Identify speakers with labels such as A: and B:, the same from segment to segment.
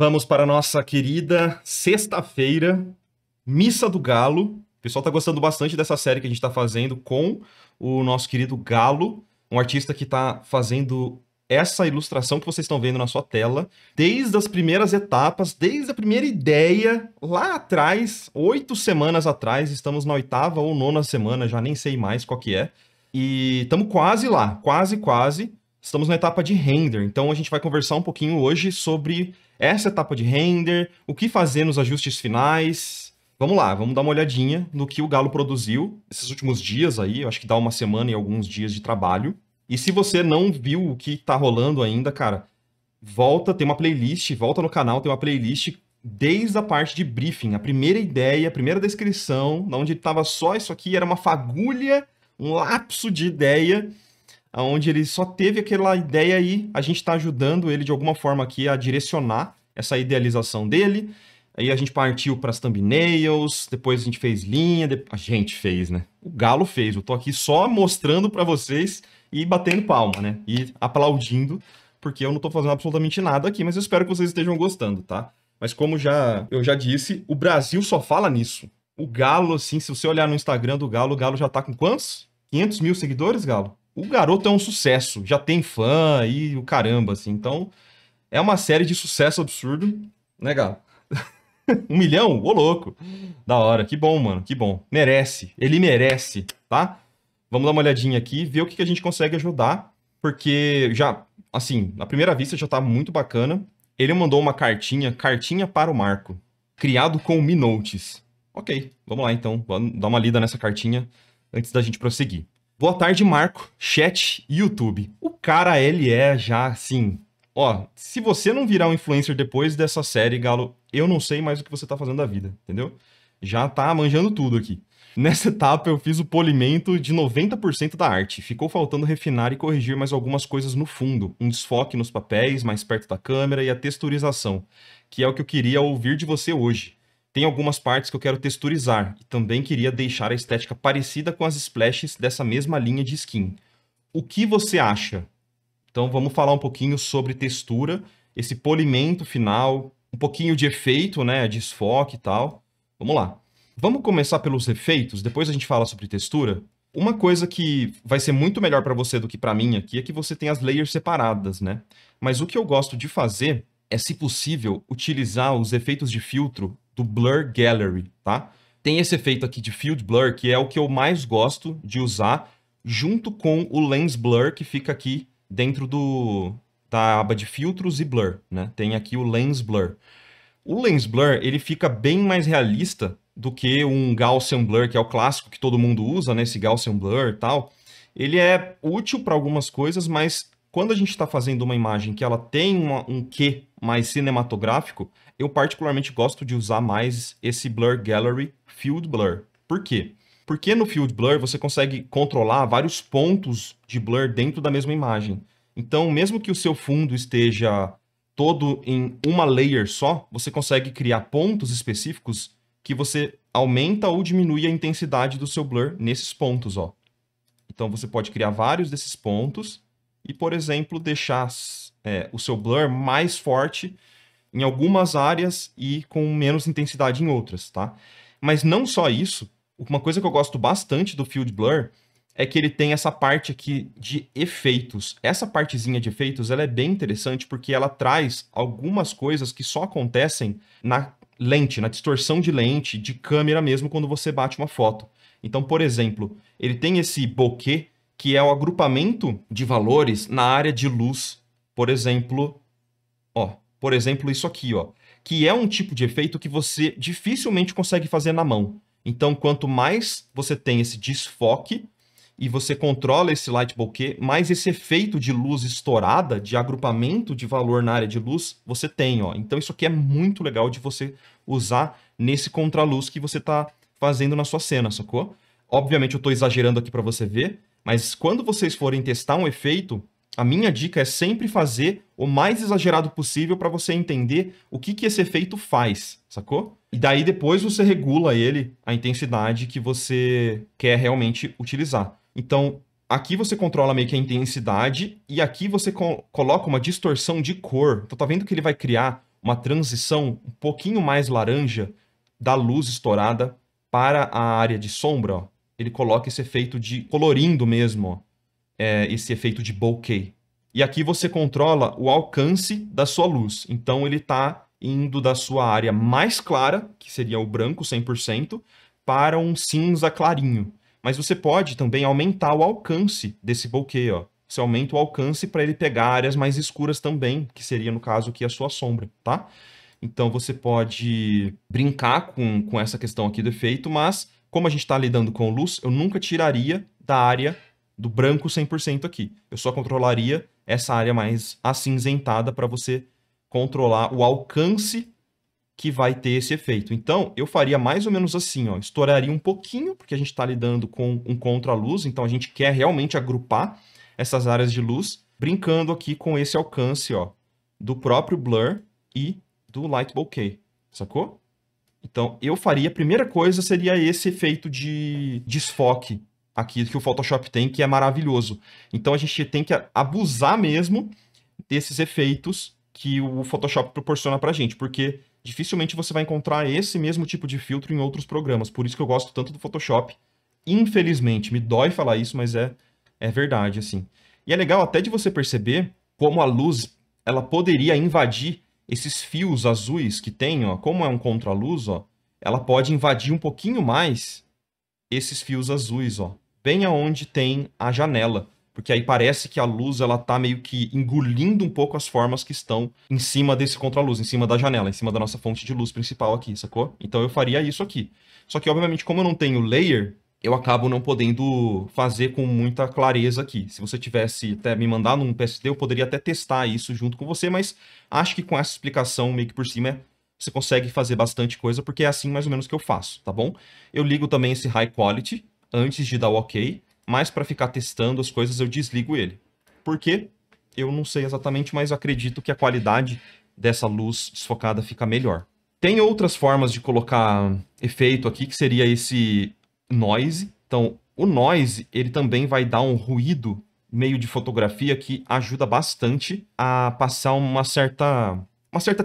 A: Vamos para a nossa querida sexta-feira, Missa do Galo. O pessoal tá gostando bastante dessa série que a gente tá fazendo com o nosso querido Galo, um artista que tá fazendo essa ilustração que vocês estão vendo na sua tela, desde as primeiras etapas, desde a primeira ideia, lá atrás, 8 semanas atrás, estamos na 8ª ou 9ª semana, já nem sei mais qual que é, e estamos quase lá, quase. Estamos na etapa de render, então a gente vai conversar um pouquinho hoje sobre essa etapa de render, o que fazer nos ajustes finais. Vamos lá, vamos dar uma olhadinha no que o Galo produziu esses últimos dias aí, eu acho que dá uma semana e alguns dias de trabalho. E se você não viu o que tá rolando ainda, cara, volta, tem uma playlist, volta no canal, tem uma playlist desde a parte de briefing, a primeira ideia, a primeira descrição, onde tava só isso aqui, era uma fagulha, um lapso de ideia, onde ele só teve aquela ideia aí, a gente está ajudando ele de alguma forma aqui a direcionar essa idealização dele. Aí a gente partiu para as thumbnails, depois a gente fez linha, a gente fez, né? O Galo fez, eu tô aqui só mostrando para vocês e batendo palma, né? E aplaudindo, porque eu não tô fazendo absolutamente nada aqui, mas eu espero que vocês estejam gostando, tá? Mas como eu já disse, o Brasil só fala nisso. O Galo, assim, se você olhar no Instagram do Galo, o Galo já tá com quantos? 500 mil seguidores, Galo? O garoto é um sucesso, já tem fã e o caramba, assim. Então, é uma série de sucesso absurdo, né, Galo? 1 milhão? Ô, louco. Da hora. Que bom, mano. Que bom. Merece. Ele merece, tá? Vamos dar uma olhadinha aqui e ver o que a gente consegue ajudar. Porque já, assim, na primeira vista já tá muito bacana. Ele mandou uma cartinha para o Marco. Criado com o Minotes. Ok, vamos lá então. Vamos dar uma lida nessa cartinha antes da gente prosseguir. Boa tarde, Marco. Chat e YouTube. O cara, ele é já, assim... Ó, se você não virar um influencer depois dessa série, Galo, eu não sei mais o que você tá fazendo da vida, entendeu? Já tá manjando tudo aqui. Nessa etapa, eu fiz o polimento de 90% da arte. Ficou faltando refinar e corrigir mais algumas coisas no fundo. Um desfoque nos papéis, mais perto da câmera e a texturização, que é o que eu queria ouvir de você hoje. Tem algumas partes que eu quero texturizar e também queria deixar a estética parecida com as splashes dessa mesma linha de skin. O que você acha? Então vamos falar um pouquinho sobre textura, esse polimento final, um pouquinho de efeito, né, desfoque e tal. Vamos lá. Vamos começar pelos efeitos, depois a gente fala sobre textura. Uma coisa que vai ser muito melhor para você do que para mim aqui é que você tem as layers separadas, né? Mas o que eu gosto de fazer é, se possível, utilizar os efeitos de filtro do Blur Gallery, tá? Tem esse efeito aqui de Field Blur, que é o que eu mais gosto de usar, junto com o Lens Blur, que fica aqui dentro da aba de filtros e blur, né? Tem aqui o Lens Blur. O Lens Blur, ele fica bem mais realista do que um Gaussian Blur, que é o clássico que todo mundo usa, né? Esse Gaussian Blur e tal. Ele é útil para algumas coisas, mas quando a gente está fazendo uma imagem que ela tem um quê mais cinematográfico, eu particularmente gosto de usar mais esse Blur Gallery Field Blur. Por quê? Porque no Field Blur você consegue controlar vários pontos de blur dentro da mesma imagem. Então, mesmo que o seu fundo esteja todo em uma layer só, você consegue criar pontos específicos que você aumenta ou diminui a intensidade do seu blur nesses pontos, ó. Então, você pode criar vários desses pontos e, por exemplo, deixar o seu blur mais forte em algumas áreas e com menos intensidade em outras, tá? Mas não só isso, uma coisa que eu gosto bastante do Field Blur é que ele tem essa parte aqui de efeitos. Essa partezinha de efeitos ela é bem interessante porque ela traz algumas coisas que só acontecem na lente, na distorção de lente, de câmera mesmo, quando você bate uma foto. Então, por exemplo, ele tem esse bokeh, que é o agrupamento de valores na área de luz. Por exemplo, isso aqui, ó, que é um tipo de efeito que você dificilmente consegue fazer na mão. Então, quanto mais você tem esse desfoque e você controla esse light bokeh, mais esse efeito de luz estourada, de agrupamento de valor na área de luz, você tem, ó. Então, isso aqui é muito legal de você usar nesse contraluz que você está fazendo na sua cena, sacou? Obviamente, eu estou exagerando aqui para você ver, mas quando vocês forem testar um efeito, a minha dica é sempre fazer o mais exagerado possível para você entender o que esse efeito faz, sacou? E daí depois você regula ele, a intensidade que você quer realmente utilizar. Então, aqui você controla meio que a intensidade e aqui você coloca uma distorção de cor. Então, tá vendo que ele vai criar uma transição um pouquinho mais laranja da luz estourada para a área de sombra, ó, ele coloca esse efeito de colorindo mesmo, ó, esse efeito de bokeh. E aqui você controla o alcance da sua luz. Então ele está indo da sua área mais clara, que seria o branco 100%, para um cinza clarinho. Mas você pode também aumentar o alcance desse bokeh, ó. Você aumenta o alcance para ele pegar áreas mais escuras também, que seria, no caso, aqui a sua sombra, tá? Então você pode brincar com essa questão aqui do efeito, mas como a gente está lidando com luz, eu nunca tiraria da área do branco 100% aqui. Eu só controlaria essa área mais acinzentada para você controlar o alcance que vai ter esse efeito. Então, eu faria mais ou menos assim, ó, estouraria um pouquinho, porque a gente está lidando com um contra-luz, então a gente quer realmente agrupar essas áreas de luz, brincando aqui com esse alcance, ó, do próprio blur e do light bokeh, sacou? Então, eu faria, a primeira coisa seria esse efeito de desfoque aqui que o Photoshop tem, que é maravilhoso. Então, a gente tem que abusar mesmo desses efeitos que o Photoshop proporciona pra gente, porque dificilmente você vai encontrar esse mesmo tipo de filtro em outros programas. Por isso que eu gosto tanto do Photoshop. Infelizmente, me dói falar isso, mas é verdade, assim. E é legal até de você perceber como a luz, ela poderia invadir esses fios azuis que tem, ó, como é um contraluz, ó, ela pode invadir um pouquinho mais esses fios azuis, ó, bem aonde tem a janela. Porque aí parece que a luz ela tá meio que engolindo um pouco as formas que estão em cima desse contraluz, em cima da janela, em cima da nossa fonte de luz principal aqui, sacou? Então eu faria isso aqui. Só que, obviamente, como eu não tenho layer, eu acabo não podendo fazer com muita clareza aqui. Se você tivesse até me mandado um PSD, eu poderia até testar isso junto com você, mas acho que com essa explicação meio que por cima você consegue fazer bastante coisa, porque é assim mais ou menos que eu faço, tá bom? Eu ligo também esse High Quality antes de dar o OK, mas para ficar testando as coisas eu desligo ele. Por quê? Eu não sei exatamente, mas eu acredito que a qualidade dessa luz desfocada fica melhor. Tem outras formas de colocar efeito aqui, que seria esse noise. Então, o noise, ele também vai dar um ruído meio de fotografia que ajuda bastante a passar uma certa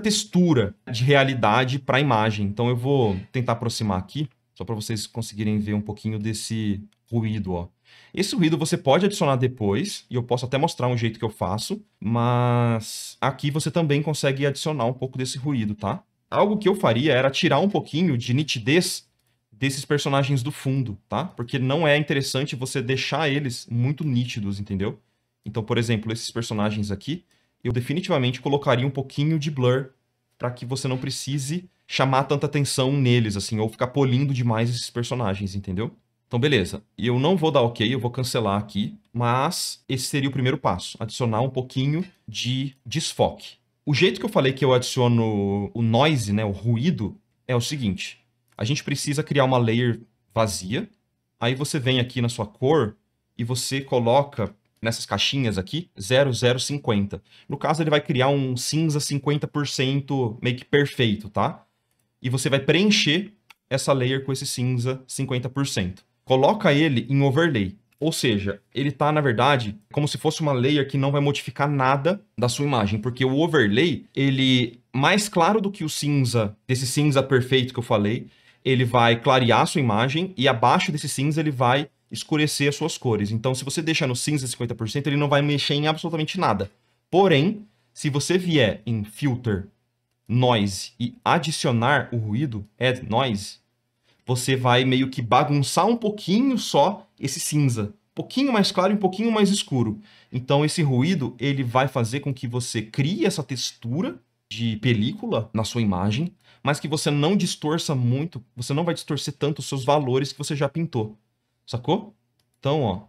A: textura de realidade para a imagem. Então, eu vou tentar aproximar aqui, só para vocês conseguirem ver um pouquinho desse ruído, ó. Esse ruído você pode adicionar depois, e eu posso até mostrar um jeito que eu faço, mas aqui você também consegue adicionar um pouco desse ruído, tá? Algo que eu faria era tirar um pouquinho de nitidez desses personagens do fundo, tá? Porque não é interessante você deixar eles muito nítidos, entendeu? Então, por exemplo, esses personagens aqui, eu definitivamente colocaria um pouquinho de blur para que você não precise chamar tanta atenção neles, assim, ou ficar polindo demais esses personagens, entendeu? Então, beleza. Eu não vou dar OK, eu vou cancelar aqui, mas esse seria o primeiro passo, adicionar um pouquinho de desfoque. O jeito que eu falei que eu adiciono o noise, né, o ruído, é o seguinte. A gente precisa criar uma layer vazia, aí você vem aqui na sua cor e você coloca nessas caixinhas aqui 0050. No caso, ele vai criar um cinza 50% meio que perfeito, tá? E você vai preencher essa layer com esse cinza 50%. Coloca ele em overlay. Ou seja, ele está, na verdade, como se fosse uma layer que não vai modificar nada da sua imagem, porque o overlay, ele mais claro do que o cinza, desse cinza perfeito que eu falei, ele vai clarear a sua imagem e abaixo desse cinza ele vai escurecer as suas cores. Então, se você deixar no cinza 50%, ele não vai mexer em absolutamente nada. Porém, se você vier em Filter, Noise e adicionar o ruído, Add Noise, você vai meio que bagunçar um pouquinho só esse cinza. Um pouquinho mais claro e um pouquinho mais escuro. Então esse ruído, ele vai fazer com que você crie essa textura de película na sua imagem, mas que você não distorça muito, você não vai distorcer tanto os seus valores que você já pintou. Sacou? Então, ó,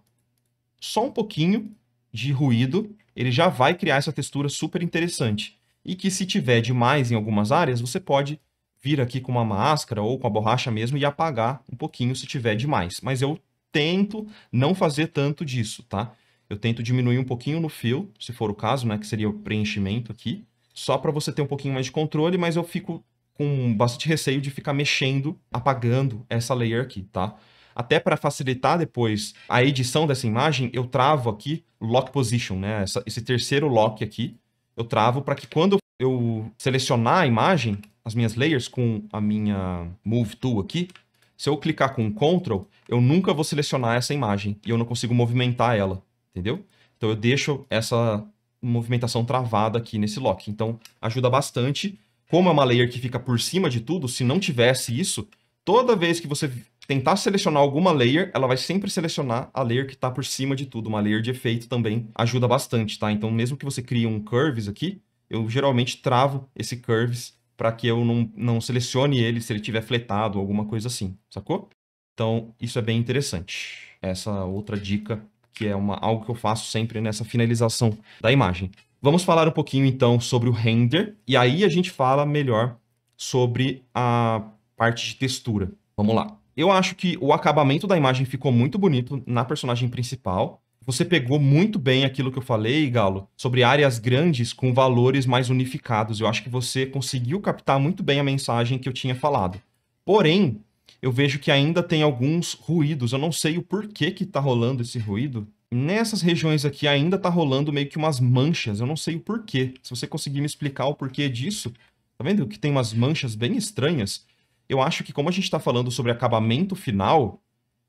A: só um pouquinho de ruído, ele já vai criar essa textura super interessante. E que se tiver demais em algumas áreas, você pode vir aqui com uma máscara ou com a borracha mesmo e apagar um pouquinho se tiver demais. Mas eu tento não fazer tanto disso, tá? Eu tento diminuir um pouquinho no fill, se for o caso, né? Que seria o preenchimento aqui. Só para você ter um pouquinho mais de controle, mas eu fico com bastante receio de ficar mexendo, apagando essa layer aqui, tá? Até para facilitar depois a edição dessa imagem, eu travo aqui o Lock Position, né? Esse terceiro lock aqui, eu travo para que quando eu eu selecionar a imagem, as minhas layers com a minha Move Tool aqui, se eu clicar com Ctrl, eu nunca vou selecionar essa imagem e eu não consigo movimentar ela, entendeu? Então eu deixo essa movimentação travada aqui nesse lock. Então ajuda bastante. Como é uma layer que fica por cima de tudo, se não tivesse isso, toda vez que você tentar selecionar alguma layer, ela vai sempre selecionar a layer que está por cima de tudo. Uma layer de efeito também ajuda bastante, tá? Então mesmo que você crie um curves aqui, eu geralmente travo esse curves para que eu não selecione ele se ele tiver fletado ou alguma coisa assim, sacou? Então, isso é bem interessante. Essa outra dica, que é algo que eu faço sempre nessa finalização da imagem. Vamos falar um pouquinho, então, sobre o render, e aí a gente fala melhor sobre a parte de textura. Vamos lá. Eu acho que o acabamento da imagem ficou muito bonito na personagem principal. Você pegou muito bem aquilo que eu falei, Galo, sobre áreas grandes com valores mais unificados. Eu acho que você conseguiu captar muito bem a mensagem que eu tinha falado. Porém, eu vejo que ainda tem alguns ruídos. Eu não sei o porquê que tá rolando esse ruído. Nessas regiões aqui ainda tá rolando meio que umas manchas. Eu não sei o porquê. Se você conseguir me explicar o porquê disso, tá vendo que tem umas manchas bem estranhas? Eu acho que como a gente tá falando sobre acabamento final,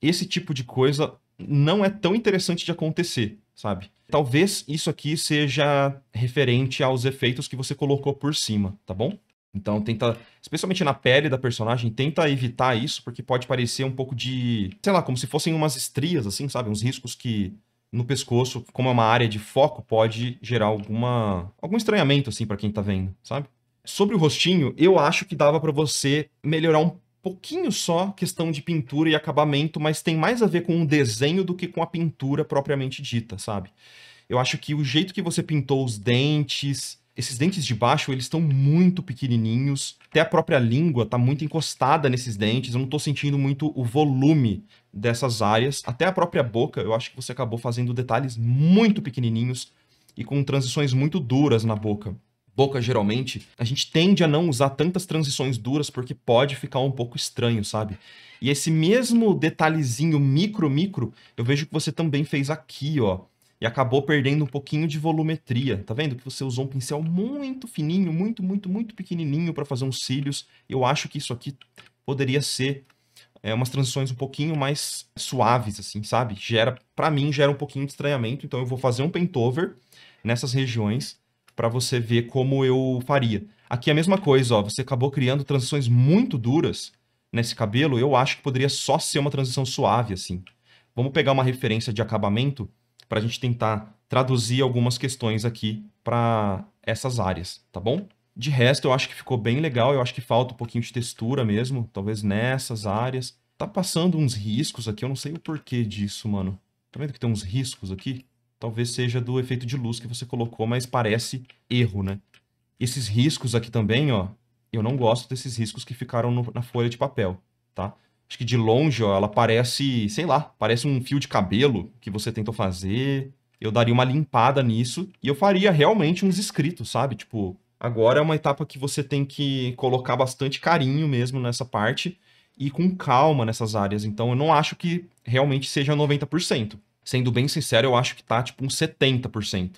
A: esse tipo de coisa não é tão interessante de acontecer, sabe? Talvez isso aqui seja referente aos efeitos que você colocou por cima, tá bom? Então tenta, especialmente na pele da personagem, tenta evitar isso, porque pode parecer um pouco de, sei lá, como se fossem umas estrias, assim, sabe? Uns riscos que no pescoço, como é uma área de foco, pode gerar algum estranhamento, assim, pra quem tá vendo, sabe? Sobre o rostinho, eu acho que dava pra você melhorar um pouquinho só questão de pintura e acabamento, mas tem mais a ver com o desenho do que com a pintura propriamente dita, sabe? Eu acho que o jeito que você pintou os dentes, esses dentes de baixo, eles estão muito pequenininhos. Até a própria língua tá muito encostada nesses dentes. Eu não tô sentindo muito o volume dessas áreas. Até a própria boca, eu acho que você acabou fazendo detalhes muito pequenininhos e com transições muito duras na boca. Boca, geralmente, a gente tende a não usar tantas transições duras porque pode ficar um pouco estranho, sabe? E esse mesmo detalhezinho micro, eu vejo que você também fez aqui, ó. E acabou perdendo um pouquinho de volumetria. Tá vendo que você usou um pincel muito fininho, muito pequenininho para fazer uns cílios. Eu acho que isso aqui poderia ser umas transições um pouquinho mais suaves, assim, sabe? Para mim, gera um pouquinho de estranhamento. Então eu vou fazer um paintover nessas regiões para você ver como eu faria. Aqui é a mesma coisa, ó. Você acabou criando transições muito duras nesse cabelo. Eu acho que poderia só ser uma transição suave, assim. Vamos pegar uma referência de acabamento para a gente tentar traduzir algumas questões aqui para essas áreas, tá bom? De resto, eu acho que ficou bem legal. Eu acho que falta um pouquinho de textura mesmo, talvez nessas áreas. Tá passando uns riscos aqui, eu não sei o porquê disso, mano. Tá vendo que tem uns riscos aqui? Talvez seja do efeito de luz que você colocou, mas parece erro, né? Esses riscos aqui também, ó, eu não gosto desses riscos que ficaram na folha de papel, tá? Acho que de longe, ó, ela parece, sei lá, parece um fio de cabelo que você tentou fazer. Eu daria uma limpada nisso e eu faria realmente uns escritos, sabe? Tipo, agora é uma etapa que você tem que colocar bastante carinho mesmo nessa parte e com calma nessas áreas. Então eu não acho que realmente seja 90%. Sendo bem sincero, eu acho que tá tipo uns 70%.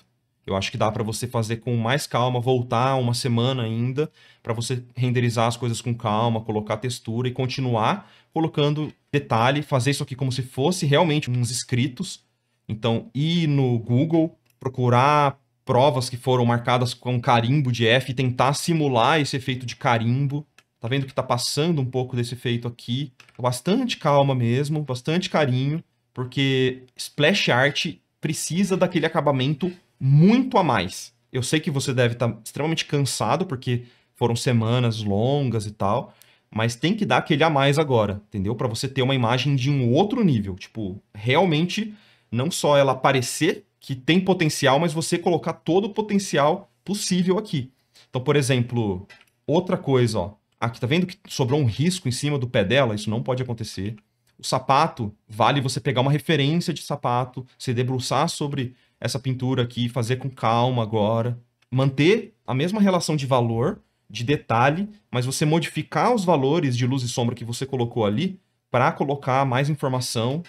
A: Eu acho que dá para você fazer com mais calma, voltar uma semana ainda, para você renderizar as coisas com calma, colocar textura e continuar colocando detalhe, fazer isso aqui como se fosse realmente uns escritos. Então, ir no Google, procurar provas que foram marcadas com carimbo de F e tentar simular esse efeito de carimbo. Tá vendo que tá passando um pouco desse efeito aqui. Bastante calma mesmo, bastante carinho, porque splash art precisa daquele acabamento muito a mais. Eu sei que você deve estar extremamente cansado, porque foram semanas longas e tal, mas tem que dar aquele a mais agora, entendeu? Para você ter uma imagem de um outro nível. Tipo, realmente, não só ela parecer que tem potencial, mas você colocar todo o potencial possível aqui. Então, por exemplo, outra coisa, ó. Aqui, tá vendo que sobrou um risco em cima do pé dela? Isso não pode acontecer. O sapato, vale você pegar uma referência de sapato, se debruçar sobre essa pintura aqui, fazer com calma agora. Manter a mesma relação de valor, de detalhe, mas você modificar os valores de luz e sombra que você colocou ali para colocar mais informação.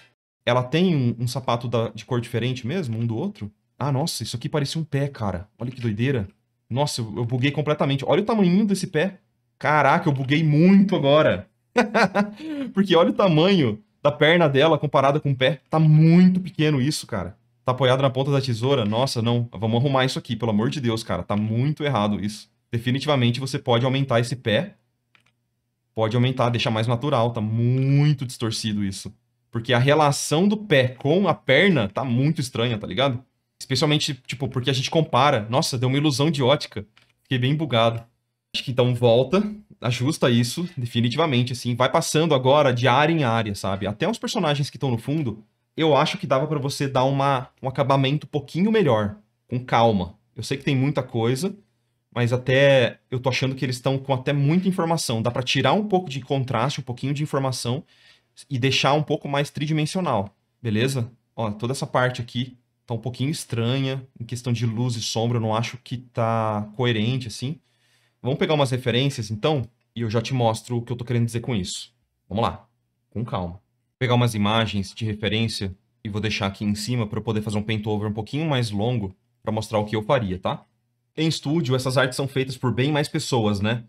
A: Ela tem um sapato de cor diferente mesmo, um do outro? Ah, nossa, isso aqui parecia um pé, cara. Olha que doideira. Nossa, eu buguei completamente. Olha o tamanho desse pé. Caraca, eu buguei muito agora. Porque olha o tamanho da perna dela comparada com o pé. Tá muito pequeno isso, cara. Tá apoiado na ponta da tesoura. Nossa, não. Vamos arrumar isso aqui, pelo amor de Deus, cara. Tá muito errado isso. Definitivamente você pode aumentar esse pé. Pode aumentar, deixar mais natural. Tá muito distorcido isso. Porque a relação do pé com a perna tá muito estranha, tá ligado? Especialmente, tipo, porque a gente compara. Nossa, deu uma ilusão de ótica. Fiquei bem bugado. Acho que então volta, ajusta isso, definitivamente, assim. Vai passando agora de área em área, sabe? Até os personagens que estão no fundo, eu acho que dava pra você dar um acabamento um pouquinho melhor, com calma. Eu sei que tem muita coisa, mas até eu tô achando que eles estão com até muita informação. Dá pra tirar um pouco de contraste, um pouquinho de informação e deixar um pouco mais tridimensional, beleza? Ó, toda essa parte aqui tá um pouquinho estranha, em questão de luz e sombra, eu não acho que tá coerente, assim. Vamos pegar umas referências, então, e eu já te mostro o que eu tô querendo dizer com isso. Vamos lá, com calma. Vou pegar umas imagens de referência e vou deixar aqui em cima para eu poder fazer um paint over um pouquinho mais longo para mostrar o que eu faria, tá? Em estúdio, essas artes são feitas por bem mais pessoas, né?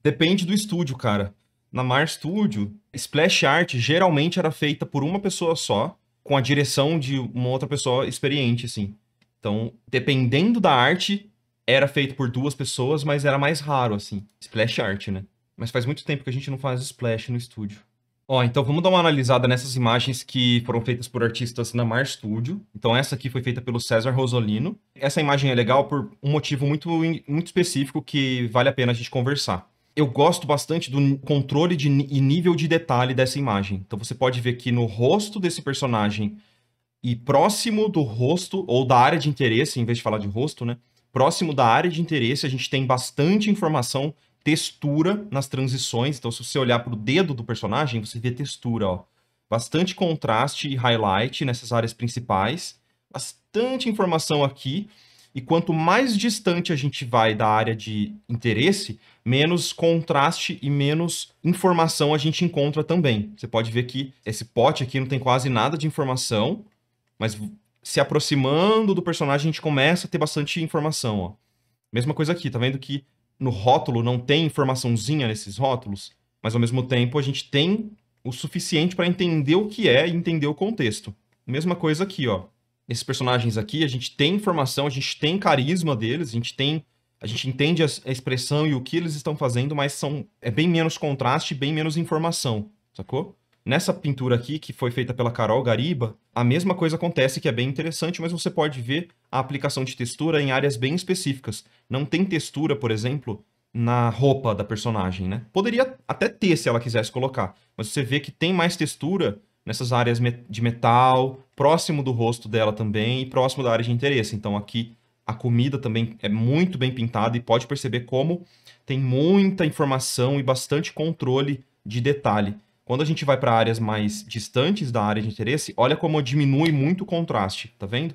A: Depende do estúdio, cara. Na Mar Studio, splash art geralmente era feita por uma pessoa só, com a direção de uma outra pessoa experiente, assim. Então, dependendo da arte, era feito por duas pessoas, mas era mais raro, assim. Splash art, né? Mas faz muito tempo que a gente não faz splash no estúdio. Ó, então vamos dar uma analisada nessas imagens que foram feitas por artistas na Mar Studio. Então essa aqui foi feita pelo César Rosolino. Essa imagem é legal por um motivo muito específico que vale a pena a gente conversar. Eu gosto bastante do controle e nível de detalhe dessa imagem. Então você pode ver que no rosto desse personagem e próximo do rosto, ou da área de interesse, em vez de falar de rosto, né? Próximo da área de interesse, a gente tem bastante informação, textura nas transições. Então, se você olhar para o dedo do personagem, você vê textura, ó. Bastante contraste e highlight nessas áreas principais. Bastante informação aqui. E quanto mais distante a gente vai da área de interesse, menos contraste e menos informação a gente encontra também. Você pode ver que esse pote aqui não tem quase nada de informação, mas se aproximando do personagem, a gente começa a ter bastante informação, ó. Mesma coisa aqui, tá vendo que no rótulo não tem informaçãozinha nesses rótulos, mas ao mesmo tempo a gente tem o suficiente para entender o que é e entender o contexto. Mesma coisa aqui, ó. Esses personagens aqui, a gente tem informação, a gente tem carisma deles, a gente entende a expressão e o que eles estão fazendo, mas é bem menos contraste, bem menos informação, sacou? Nessa pintura aqui, que foi feita pela Carol Gariba, a mesma coisa acontece, que é bem interessante, mas você pode ver a aplicação de textura em áreas bem específicas. Não tem textura, por exemplo, na roupa da personagem, né? Poderia até ter, se ela quisesse colocar, mas você vê que tem mais textura nessas áreas de metal, próximo do rosto dela também e próximo da área de interesse. Então aqui a comida também é muito bem pintada e pode perceber como tem muita informação e bastante controle de detalhe. Quando a gente vai para áreas mais distantes da área de interesse, olha como diminui muito o contraste, tá vendo?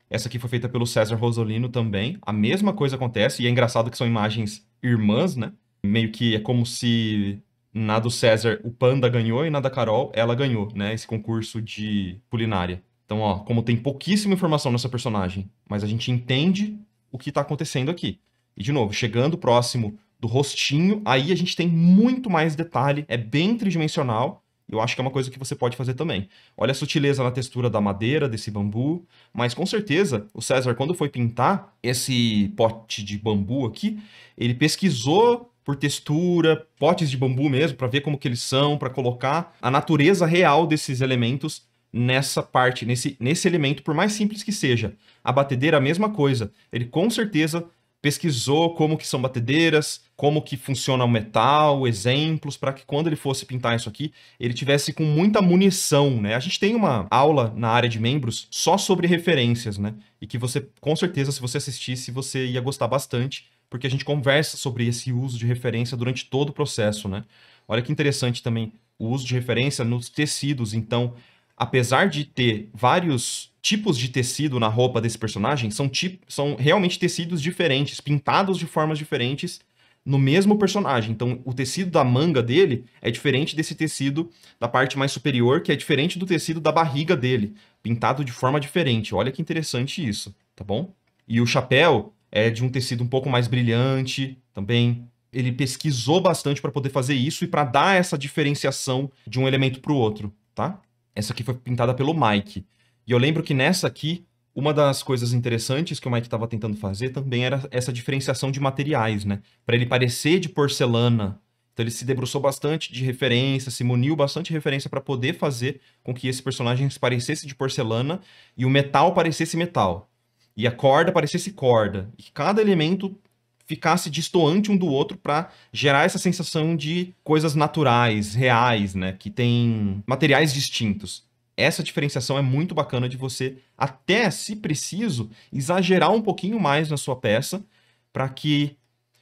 A: Essa aqui foi feita pelo César Rosolino também. A mesma coisa acontece, e é engraçado que são imagens irmãs, né? Meio que é como se na do César o Panda ganhou e na da Carol ela ganhou, né? Esse concurso de culinária. Então, ó, como tem pouquíssima informação nessa personagem, mas a gente entende o que tá acontecendo aqui. E, de novo, chegando próximo do rostinho, aí a gente tem muito mais detalhe, é bem tridimensional. Eu acho que é uma coisa que você pode fazer também. Olha a sutileza na textura da madeira, desse bambu. Mas com certeza, o César, quando foi pintar esse pote de bambu aqui, ele pesquisou por textura, potes de bambu mesmo, para ver como que eles são, para colocar a natureza real desses elementos nessa parte, nesse elemento, por mais simples que seja. A batedeira, a mesma coisa. Ele com certeza pesquisou como que são batedeiras, como que funciona o metal, exemplos, para que quando ele fosse pintar isso aqui, ele tivesse com muita munição, né? A gente tem uma aula na área de membros só sobre referências, né? E que você, com certeza, se você assistisse, você ia gostar bastante, porque a gente conversa sobre esse uso de referência durante todo o processo, né? Olha que interessante também o uso de referência nos tecidos. Então, apesar de ter vários tipos de tecido na roupa desse personagem, são realmente tecidos diferentes, pintados de formas diferentes no mesmo personagem. Então, o tecido da manga dele é diferente desse tecido da parte mais superior, que é diferente do tecido da barriga dele, pintado de forma diferente. Olha que interessante isso, tá bom? E o chapéu é de um tecido um pouco mais brilhante também. Ele pesquisou bastante para poder fazer isso e para dar essa diferenciação de um elemento para o outro, tá? Essa aqui foi pintada pelo Mike. E eu lembro que nessa aqui, uma das coisas interessantes que o Mike estava tentando fazer também era essa diferenciação de materiais, né? Para ele parecer de porcelana. Então ele se debruçou bastante de referência, se muniu bastante de referência para poder fazer com que esse personagem parecesse de porcelana e o metal parecesse metal. E a corda parecesse corda. E que cada elemento ficasse distoante um do outro para gerar essa sensação de coisas naturais, reais, né? Que tem materiais distintos. Essa diferenciação é muito bacana de você, até, se preciso, exagerar um pouquinho mais na sua peça para que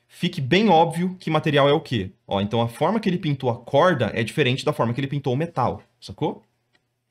A: fique bem óbvio que material é o quê. Ó, então a forma que ele pintou a corda é diferente da forma que ele pintou o metal, sacou?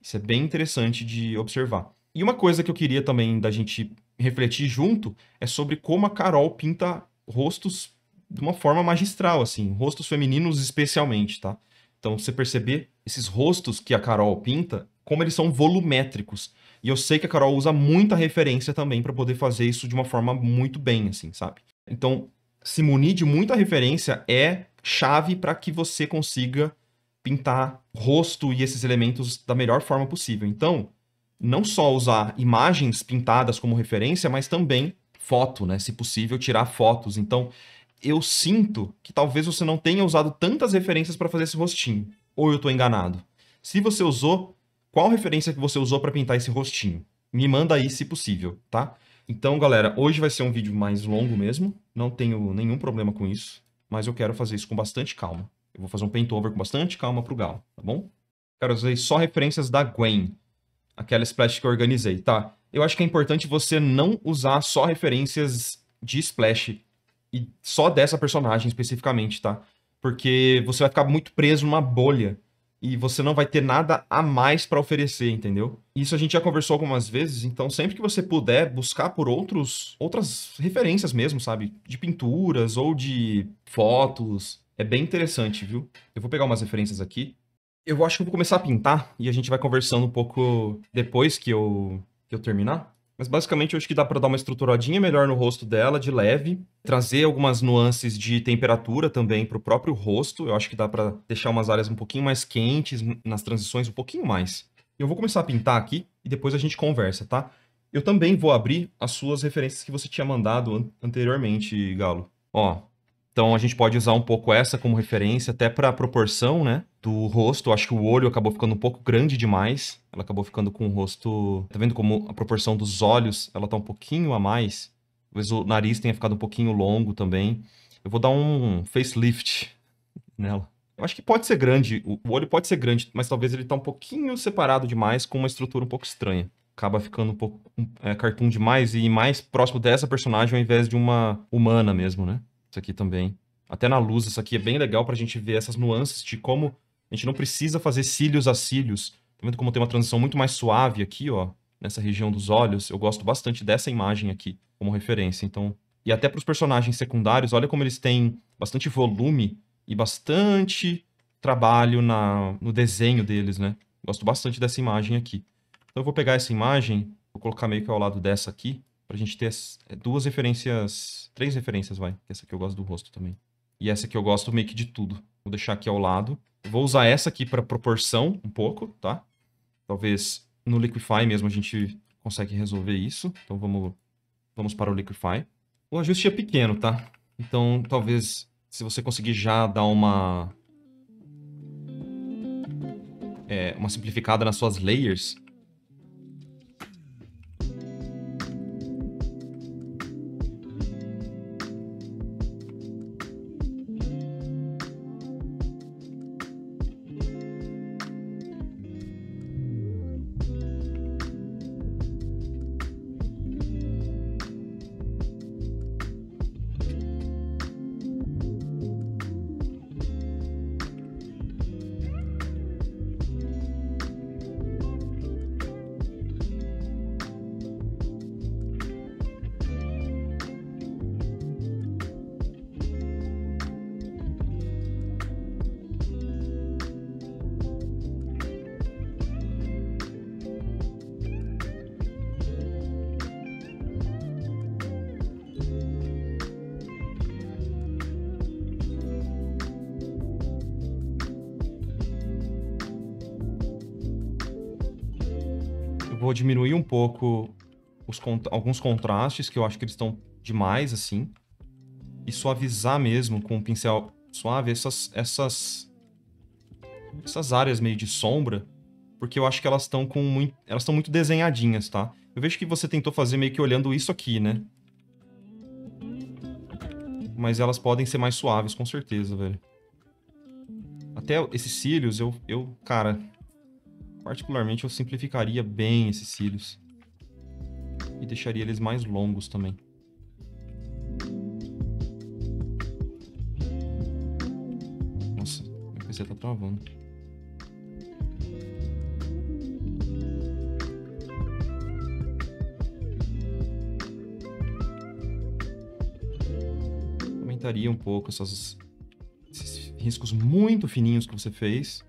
A: Isso é bem interessante de observar. E uma coisa que eu queria também da gente refletir junto é sobre como a Carol pinta rostos de uma forma magistral, assim, rostos femininos especialmente, tá? Então, você perceber esses rostos que a Carol pinta, como eles são volumétricos. E eu sei que a Carol usa muita referência também para poder fazer isso de uma forma muito bem, assim, sabe? Então, se munir de muita referência é chave para que você consiga pintar rosto e esses elementos da melhor forma possível. Então, não só usar imagens pintadas como referência, mas também foto, né? Se possível, tirar fotos. Então, eu sinto que talvez você não tenha usado tantas referências para fazer esse rostinho. Ou eu estou enganado? Se você usou, qual referência que você usou para pintar esse rostinho? Me manda aí, se possível, tá? Então, galera, hoje vai ser um vídeo mais longo mesmo. Não tenho nenhum problema com isso. Mas eu quero fazer isso com bastante calma. Eu vou fazer um paint over com bastante calma pro Galo, tá bom? Quero usar só referências da Gwen. Aquela splash que eu organizei, tá? Eu acho que é importante você não usar só referências de splash e só dessa personagem especificamente, tá? Porque você vai ficar muito preso numa bolha e você não vai ter nada a mais para oferecer, entendeu? Isso a gente já conversou algumas vezes, então sempre que você puder buscar por outras referências mesmo, sabe? De pinturas ou de fotos, é bem interessante, viu? Eu vou pegar umas referências aqui. Eu acho que eu vou começar a pintar e a gente vai conversando um pouco depois que eu terminar. Mas basicamente eu acho que dá pra dar uma estruturadinha melhor no rosto dela, de leve. Trazer algumas nuances de temperatura também pro próprio rosto. Eu acho que dá pra deixar umas áreas um pouquinho mais quentes, nas transições um pouquinho mais. Eu vou começar a pintar aqui e depois a gente conversa, tá? Eu também vou abrir as suas referências que você tinha mandado anteriormente, Galo. Ó, então a gente pode usar um pouco essa como referência, até para a proporção, né, do rosto. Eu acho que o olho acabou ficando um pouco grande demais. Ela acabou ficando com o rosto... Tá vendo como a proporção dos olhos, ela tá um pouquinho a mais? Talvez o nariz tenha ficado um pouquinho longo também. Eu vou dar um facelift nela. Eu acho que pode ser grande, o olho pode ser grande, mas talvez ele tá um pouquinho separado demais, com uma estrutura um pouco estranha. Acaba ficando um pouco cartoon demais e mais próximo dessa personagem ao invés de uma humana mesmo, né? Isso aqui também. Até na luz, isso aqui é bem legal pra gente ver essas nuances de como a gente não precisa fazer cílios a cílios. Tá vendo como tem uma transição muito mais suave aqui, ó, nessa região dos olhos? Eu gosto bastante dessa imagem aqui como referência, então... E até pros personagens secundários, olha como eles têm bastante volume e bastante trabalho no desenho deles, né? Gosto bastante dessa imagem aqui. Então eu vou pegar essa imagem, vou colocar meio que ao lado dessa aqui, pra gente ter duas referências, 3 referências, vai. Essa aqui eu gosto do rosto também. E essa aqui eu gosto meio que de tudo. Vou deixar aqui ao lado. Eu vou usar essa aqui pra proporção um pouco, tá? Talvez no Liquify mesmo a gente consegue resolver isso. Então vamos para o Liquify. O ajuste é pequeno, tá? Então talvez se você conseguir já dar uma simplificada nas suas layers... vou diminuir um pouco alguns contrastes, que eu acho que eles estão demais, assim. E suavizar mesmo com um pincel suave essas áreas meio de sombra, porque eu acho que elas estão muito desenhadinhas, tá? Eu vejo que você tentou fazer meio que olhando isso aqui, né? Mas elas podem ser mais suaves, com certeza, velho. Até esses cílios, cara, particularmente eu simplificaria bem esses cílios. E deixaria eles mais longos também. Nossa, meu PC tá travando. Aumentaria um pouco esses riscos muito fininhos que você fez.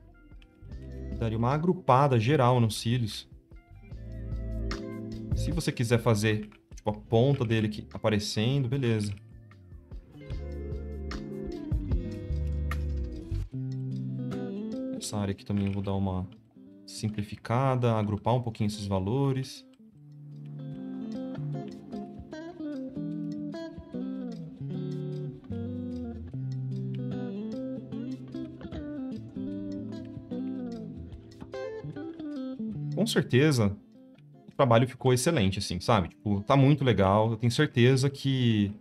A: Daria uma agrupada geral nos cílios. Se você quiser fazer tipo, a ponta dele aqui aparecendo, beleza. Essa área aqui também eu vou dar uma simplificada, agrupar um pouquinho esses valores. Com certeza, o trabalho ficou excelente, assim, sabe? Tipo, tá muito legal. Eu tenho certeza que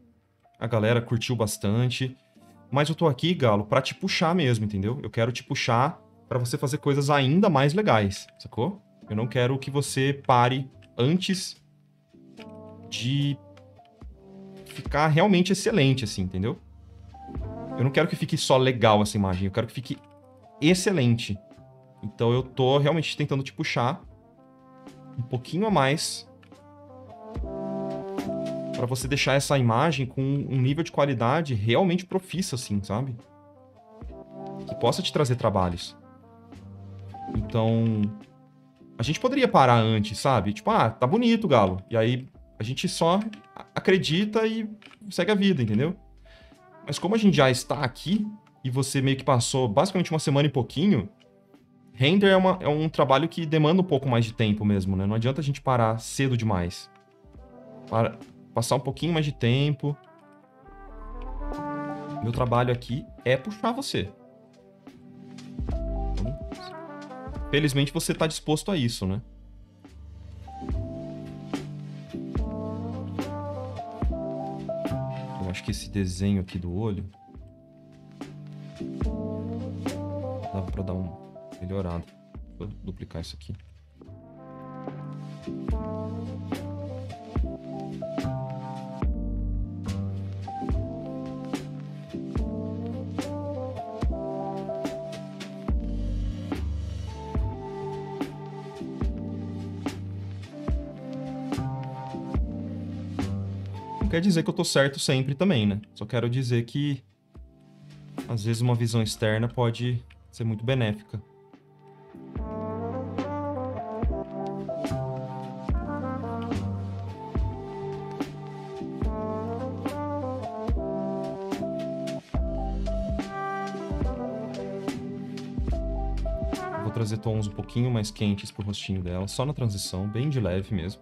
A: a galera curtiu bastante. Mas eu tô aqui, Galo, pra te puxar mesmo, entendeu? Eu quero te puxar pra você fazer coisas ainda mais legais, sacou? Eu não quero que você pare antes de ficar realmente excelente, assim, entendeu? Eu não quero que fique só legal essa imagem, eu quero que fique excelente. Então eu tô realmente tentando te puxar um pouquinho a mais pra você deixar essa imagem com um nível de qualidade realmente profício, assim, sabe? Que possa te trazer trabalhos. Então, a gente poderia parar antes, sabe? Tipo, ah, tá bonito, Galo. E aí a gente só acredita e segue a vida, entendeu? Mas como a gente já está aqui e você meio que passou basicamente uma semana e pouquinho, render é um trabalho que demanda um pouco mais de tempo mesmo, né? Não adianta a gente parar cedo demais. Passar um pouquinho mais de tempo. Meu trabalho aqui é puxar você. Então, felizmente você tá disposto a isso, né? Eu acho que esse desenho aqui do olho dava pra dar uma melhorada. Vou duplicar isso aqui. Não quer dizer que eu tô certo sempre também, né? Só quero dizer que às vezes uma visão externa pode ser muito benéfica. Vou trazer tons um pouquinho mais quentes pro rostinho dela, só na transição, bem de leve mesmo.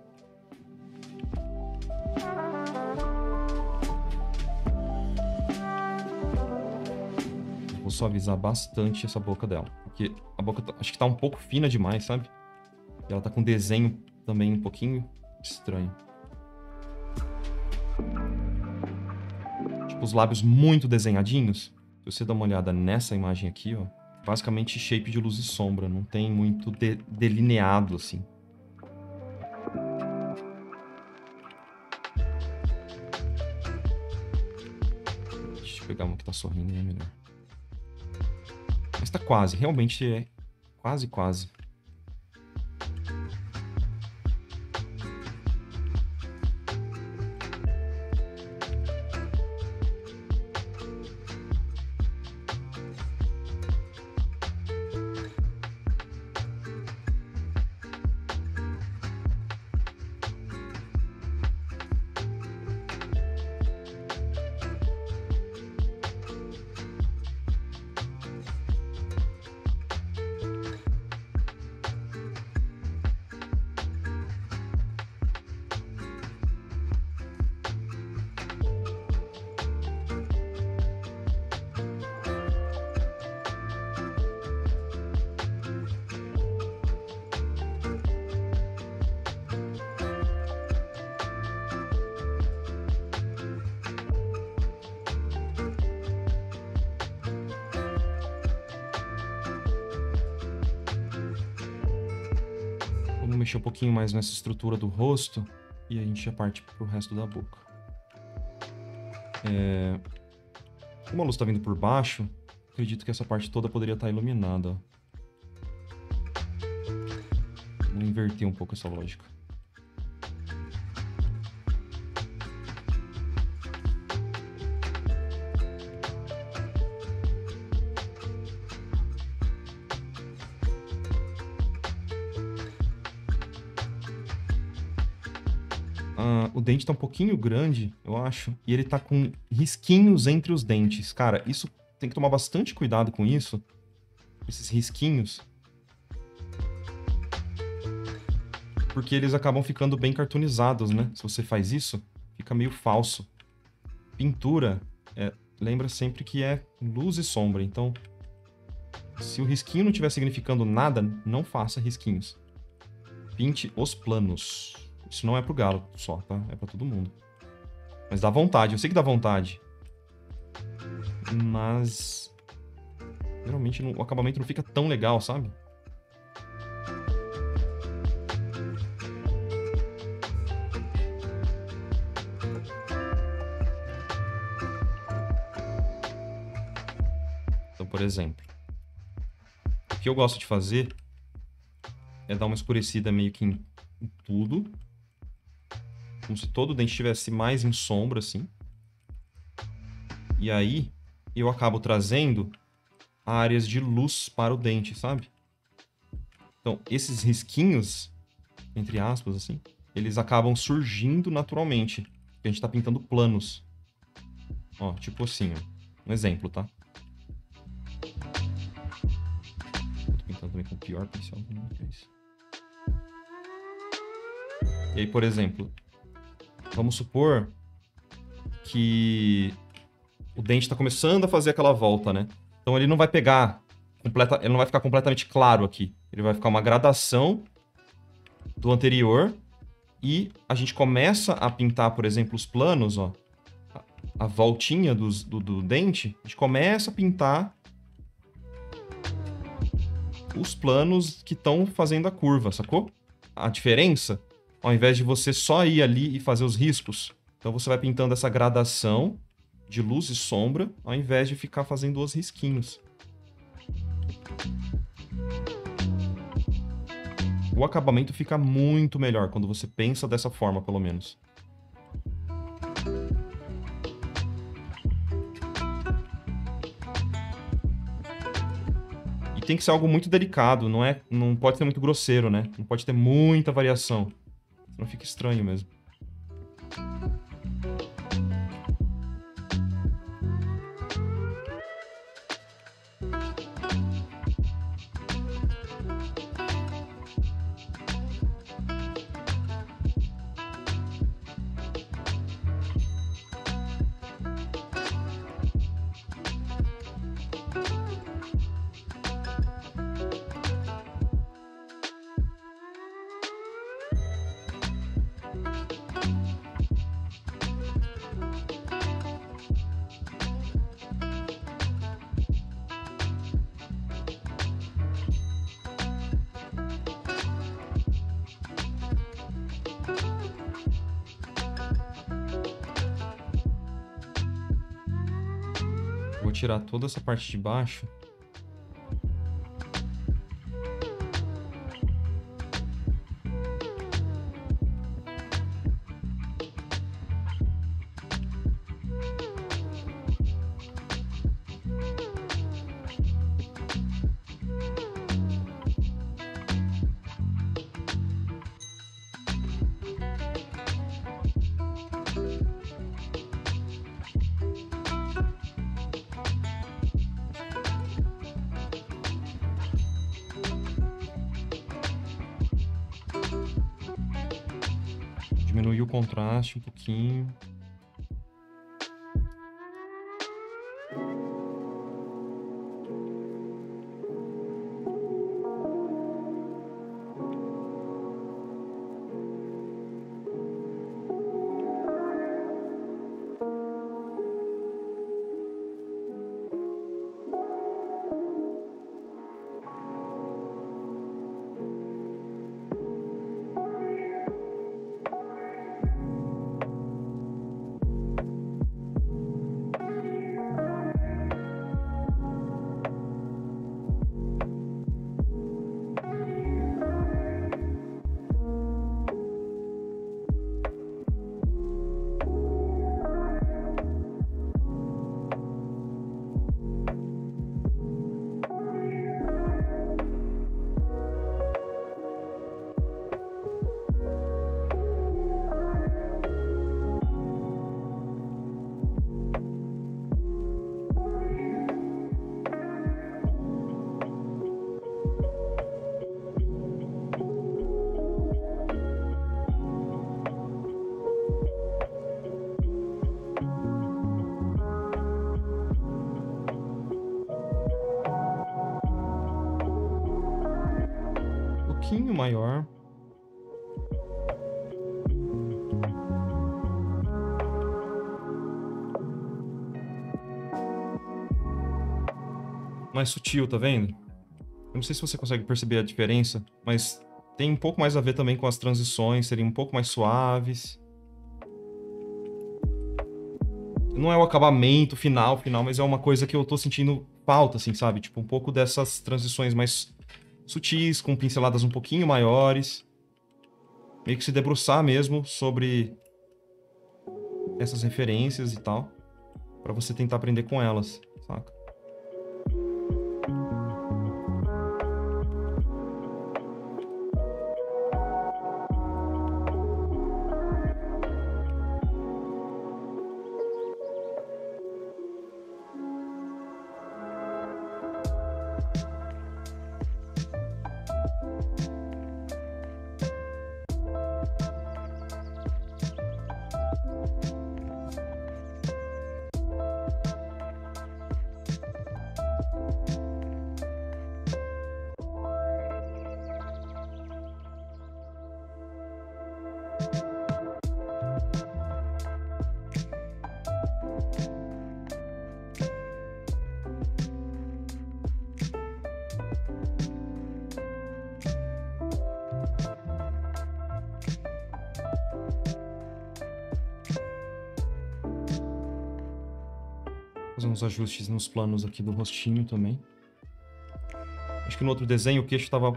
A: Vou suavizar bastante essa boca dela, porque a boca acho que tá um pouco fina demais, sabe? E ela tá com desenho também um pouquinho estranho. Tipo, os lábios muito desenhadinhos. Se você dá uma olhada nessa imagem aqui, ó, basicamente shape de luz e sombra, não tem muito delineado, assim. Deixa eu pegar uma que tá sorrindo, é melhor. Mas tá quase, realmente é quase, quase. mexer um pouquinho mais nessa estrutura do rosto e a gente já parte pro resto da boca. Como a luz tá vindo por baixo, acredito que essa parte toda poderia estar iluminada. Vou inverter um pouco essa lógica. O dente tá um pouquinho grande, eu acho, e ele tá com risquinhos entre os dentes. Cara, isso tem que tomar bastante cuidado com isso. Esses risquinhos. Porque eles acabam ficando bem cartoonizados, né? Se você faz isso, fica meio falso. Pintura, lembra sempre que é luz e sombra. Então, se o risquinho não estiver significando nada, não faça risquinhos. Pinte os planos. Isso não é pro galo só, tá? É pra todo mundo. Mas dá vontade, eu sei que dá vontade. Mas... geralmente o acabamento não fica tão legal, sabe? Então, por exemplo, o que eu gosto de fazer é dar uma escurecida meio que em tudo. Como se todo o dente estivesse mais em sombra, assim. E aí, eu acabo trazendo áreas de luz para o dente, sabe? Então, esses risquinhos, entre aspas, assim, eles acabam surgindo naturalmente. Porque a gente tá pintando planos. Ó, tipo assim, ó. Um exemplo, tá? Eu tô pintando também com o pior pincel do mundo, que é isso. E aí, por exemplo, vamos supor que o dente está começando a fazer aquela volta, né? Então ele não vai pegar ele não vai ficar completamente claro aqui. Ele vai ficar uma gradação do anterior e a gente começa a pintar, por exemplo, os planos, ó, a voltinha do dente, a gente começa a pintar os planos que estão fazendo a curva, sacou? A diferença, ao invés de você só ir ali e fazer os riscos, então você vai pintando essa gradação de luz e sombra, ao invés de ficar fazendo os risquinhos. O acabamento fica muito melhor quando você pensa dessa forma, pelo menos. E tem que ser algo muito delicado, não pode ser muito grosseiro, né? Não pode ter muita variação. Senão fica estranho mesmo. Vou tirar toda essa parte de baixo. Diminuir o contraste um pouquinho. pouquinho maior. Mais sutil, tá vendo? Eu não sei se você consegue perceber a diferença, mas tem um pouco mais a ver também com as transições, seriam um pouco mais suaves. Não é o acabamento final, mas é uma coisa que eu tô sentindo falta, assim, sabe? Tipo, um pouco dessas transições mais sutis, com pinceladas um pouquinho maiores. Meio que se debruçar mesmo sobre essas referências e tal, pra você tentar aprender com elas, saca? Fazer uns ajustes nos planos aqui do rostinho também. Acho que no outro desenho o queixo estava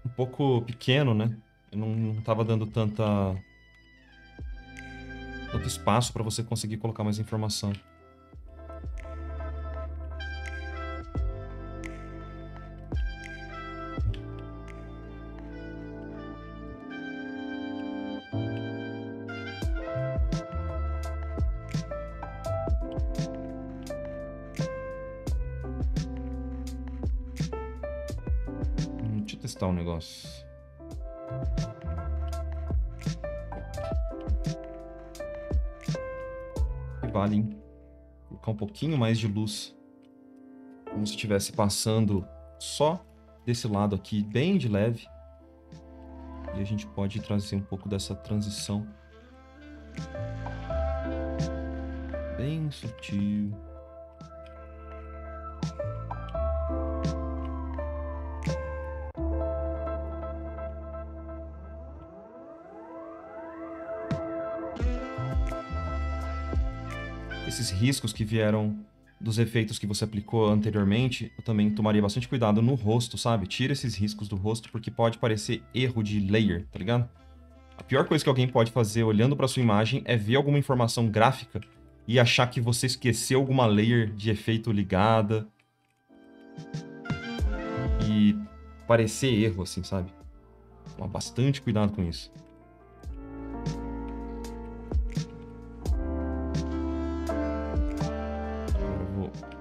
A: um pouco pequeno, né? Eu não estava dando tanto espaço para você conseguir colocar mais informação. Deixa eu testar um negócio. Vale, hein? Colocar um pouquinho mais de luz. Como se estivesse passando só desse lado aqui, bem de leve. E a gente pode trazer um pouco dessa transição. Bem sutil. Esses riscos que vieram dos efeitos que você aplicou anteriormente, eu também tomaria bastante cuidado no rosto, sabe? Tira esses riscos do rosto, porque pode parecer erro de layer, tá ligado? A pior coisa que alguém pode fazer olhando pra sua imagem é ver alguma informação gráfica e achar que você esqueceu alguma layer de efeito ligada. E parecer erro, assim, sabe? Toma bastante cuidado com isso.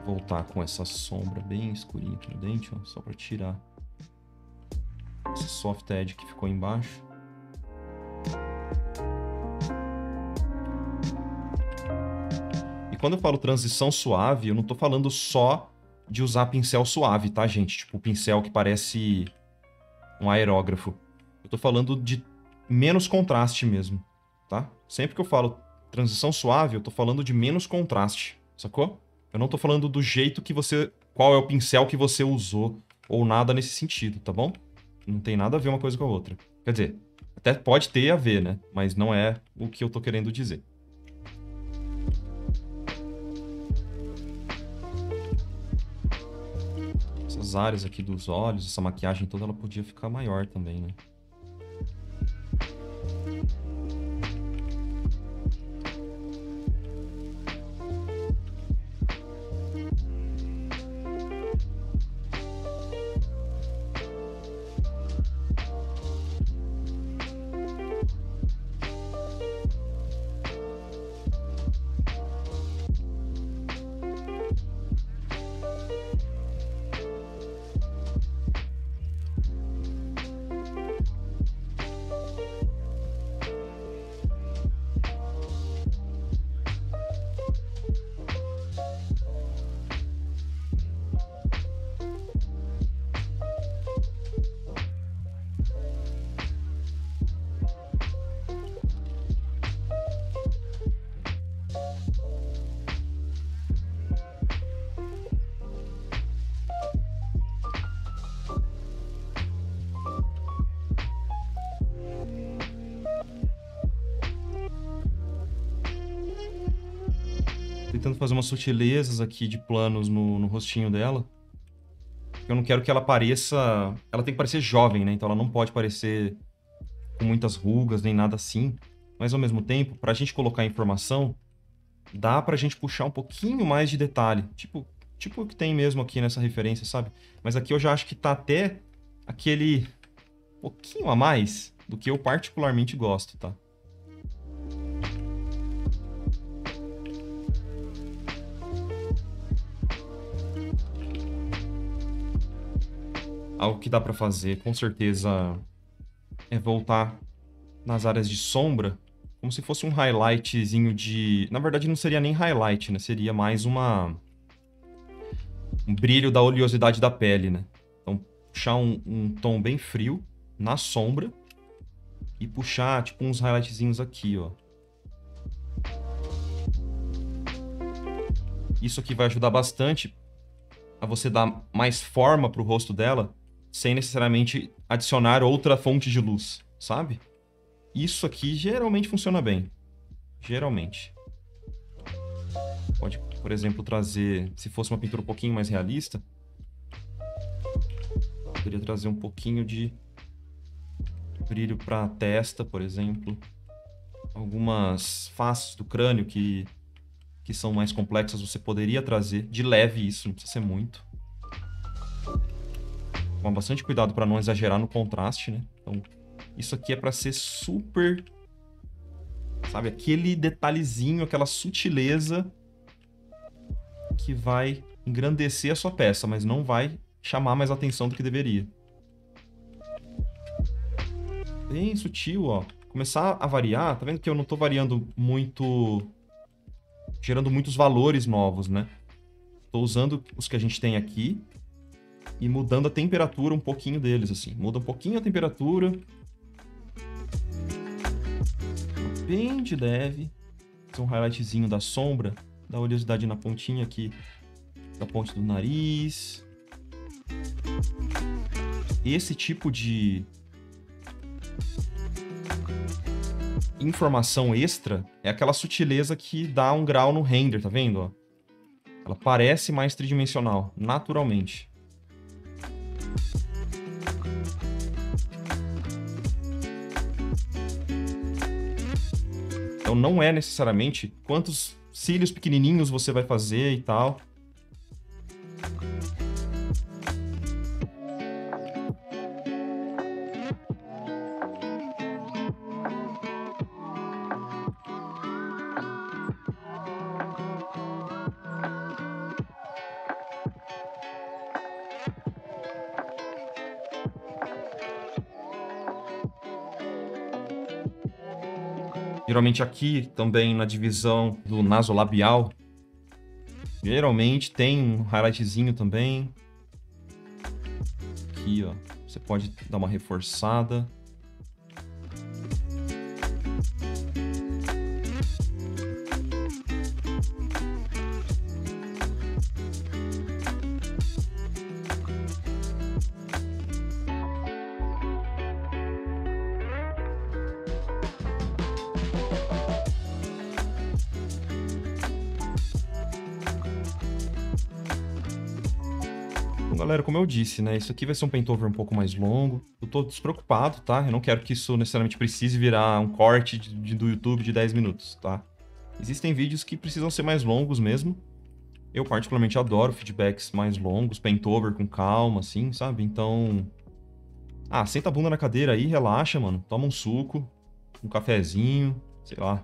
A: Voltar com essa sombra bem escurinha aqui no dente, ó, só para tirar esse soft edge que ficou embaixo. E quando eu falo transição suave, eu não tô falando só de usar pincel suave, tá, gente? Tipo, o pincel que parece um aerógrafo. Eu tô falando de menos contraste mesmo, tá? Sempre que eu falo transição suave, eu tô falando de menos contraste, sacou? Eu não tô falando do jeito que você... Qual é o pincel que você usou, ou nada nesse sentido, tá bom? Não tem nada a ver uma coisa com a outra. Quer dizer, até pode ter a ver, né? Mas não é o que eu tô querendo dizer. Essas áreas aqui dos olhos, essa maquiagem toda, ela podia ficar maior também, né? tentando fazer umas sutilezas aqui de planos no rostinho dela. Eu não quero que ela pareça... Ela tem que parecer jovem, né? Então ela não pode parecer com muitas rugas, nem nada assim. Mas ao mesmo tempo, pra gente colocar informação, dá pra gente puxar um pouquinho mais de detalhe. Tipo o que tem mesmo aqui nessa referência, sabe? Mas aqui eu já acho que tá até aquele pouquinho a mais do que eu particularmente gosto, tá? Algo que dá pra fazer, com certeza, é voltar nas áreas de sombra, como se fosse um highlightzinho de... Na verdade, não seria nem highlight, né? Seria mais um brilho da oleosidade da pele, né? Então, puxar um tom bem frio na sombra e puxar, tipo, uns highlightzinhos aqui, ó. Isso aqui vai ajudar bastante a você dar mais forma pro rosto dela, sem necessariamente adicionar outra fonte de luz, sabe? Isso aqui geralmente funciona bem. Geralmente. Pode, por exemplo, trazer... Se fosse uma pintura um pouquinho mais realista, poderia trazer um pouquinho de brilho para a testa, por exemplo. Algumas faces do crânio que são mais complexas, você poderia trazer de leve isso, não precisa ser muito. Com bastante cuidado para não exagerar no contraste, né? Então, isso aqui é para ser super... Sabe, aquele detalhezinho, aquela sutileza que vai engrandecer a sua peça, mas não vai chamar mais atenção do que deveria. Bem sutil, ó. Começar a variar, tá vendo que eu não tô variando muito... Gerando muitos valores novos, né? Tô usando os que a gente tem aqui e mudando a temperatura um pouquinho deles, assim. Muda um pouquinho a temperatura. Bem de leve. Um highlightzinho da sombra, da oleosidade na pontinha aqui, da ponte do nariz. Esse tipo de informação extra é aquela sutileza que dá um grau no render, tá vendo? Ó? Ela parece mais tridimensional, naturalmente. Então não é necessariamente quantos cílios pequenininhos você vai fazer e tal. Geralmente aqui, também na divisão do nasolabial, geralmente tem um highlightzinho também. Aqui, ó, você pode dar uma reforçada. Galera, como eu disse, né? Isso aqui vai ser um paintover um pouco mais longo. Eu tô despreocupado, tá? Eu não quero que isso necessariamente precise virar um corte do YouTube de 10 minutos, tá? Existem vídeos que precisam ser mais longos mesmo. Eu particularmente adoro feedbacks mais longos, paintover com calma, assim, sabe? Então... Ah, senta a bunda na cadeira aí, relaxa, mano. Toma um suco, um cafezinho, sei lá.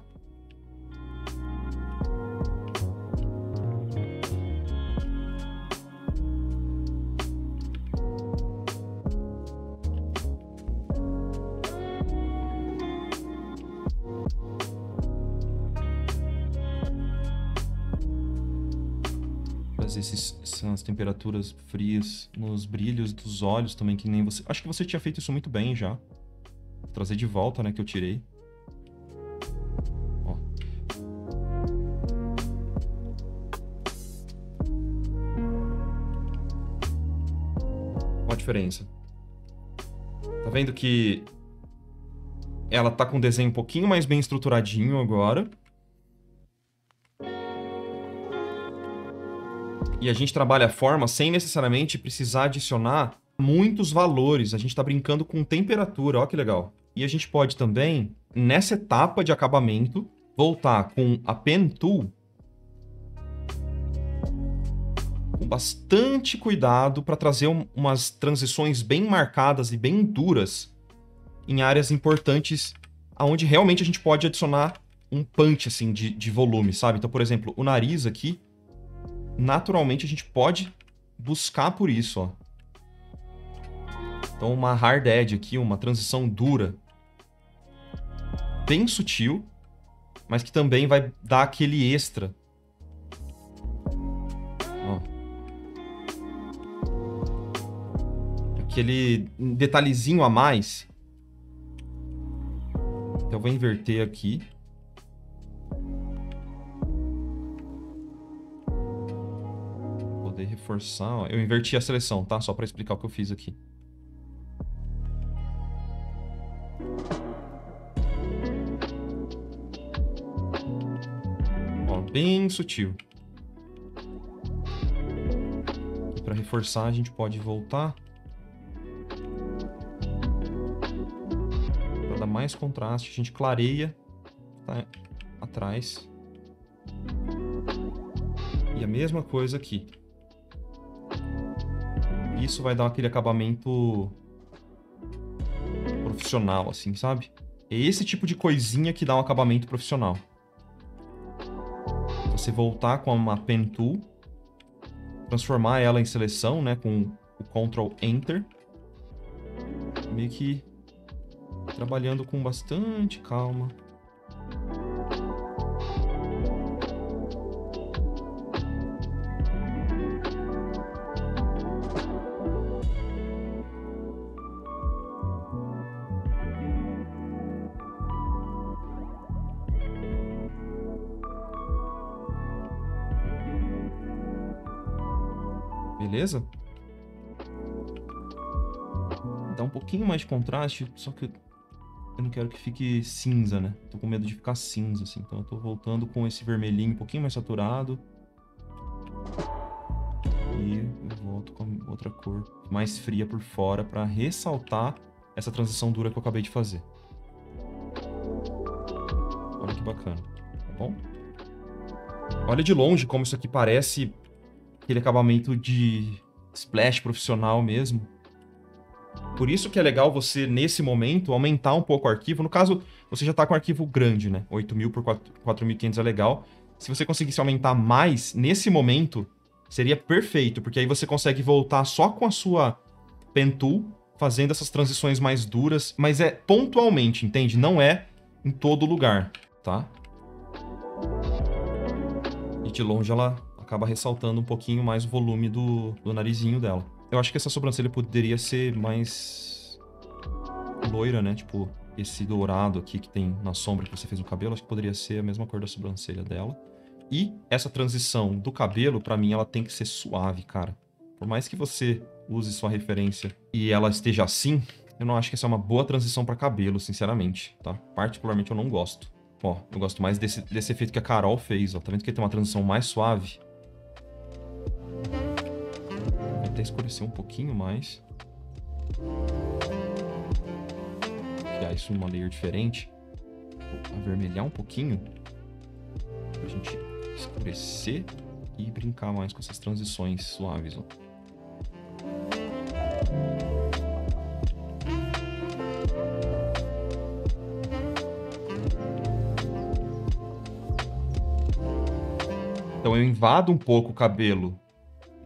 A: Essas temperaturas frias nos brilhos dos olhos também, que nem você... Acho que você tinha feito isso muito bem já. Vou trazer de volta, né, que eu tirei. Ó. Olha a diferença. Tá vendo que ela tá com o desenho um pouquinho mais bem estruturadinho agora. E a gente trabalha a forma sem necessariamente precisar adicionar muitos valores. A gente está brincando com temperatura, ó que legal. E a gente pode também, nessa etapa de acabamento, voltar com a Pen Tool com bastante cuidado para trazer umas transições bem marcadas e bem duras em áreas importantes, aonde realmente a gente pode adicionar um punch assim, de volume, sabe? Então, por exemplo, o nariz aqui, naturalmente a gente pode buscar por isso, ó. Então, uma hard edge aqui, uma transição dura, bem sutil, mas que também vai dar aquele extra. Ó. Aquele detalhezinho a mais. Então, eu vou inverter aqui. Poder reforçar. Ó. Eu inverti a seleção, tá? Só para explicar o que eu fiz aqui. Ó, bem sutil. Para reforçar, a gente pode voltar. Para dar mais contraste, a gente clareia, tá, atrás. E a mesma coisa aqui. Isso vai dar aquele acabamento profissional, assim, sabe? É esse tipo de coisinha que dá um acabamento profissional. Você voltar com uma Pen Tool, transformar ela em seleção, né, com o Ctrl Enter, meio que trabalhando com bastante calma. Beleza? Dá um pouquinho mais de contraste, só que eu não quero que fique cinza, né? Tô com medo de ficar cinza, assim. Então eu tô voltando com esse vermelhinho um pouquinho mais saturado. E eu volto com outra cor mais fria por fora pra ressaltar essa transição dura que eu acabei de fazer. Olha que bacana, tá bom? Olha de longe como isso aqui parece aquele acabamento de splash profissional mesmo. Por isso que é legal você, nesse momento, aumentar um pouco o arquivo. No caso, você já está com um arquivo grande, né? 8.000 por 4.500 é legal. Se você conseguisse aumentar mais, nesse momento, seria perfeito. Porque aí você consegue voltar só com a sua Pen Tool, fazendo essas transições mais duras. Mas é pontualmente, entende? Não é em todo lugar, tá? E de longe ela acaba ressaltando um pouquinho mais o volume do narizinho dela. Eu acho que essa sobrancelha poderia ser mais loira, né? Tipo, esse dourado aqui que tem na sombra que você fez no cabelo, acho que poderia ser a mesma cor da sobrancelha dela. E essa transição do cabelo, pra mim, ela tem que ser suave, cara. Por mais que você use sua referência e ela esteja assim, eu não acho que essa é uma boa transição pra cabelo, sinceramente, tá? Particularmente eu não gosto. Ó, eu gosto mais desse efeito que a Carol fez, ó. Tá vendo que ele tem uma transição mais suave? Vou até escurecer um pouquinho mais. Criar isso numa layer diferente. Vou avermelhar um pouquinho. Pra gente escurecer e brincar mais com essas transições suaves, ó. Então eu invado um pouco o cabelo,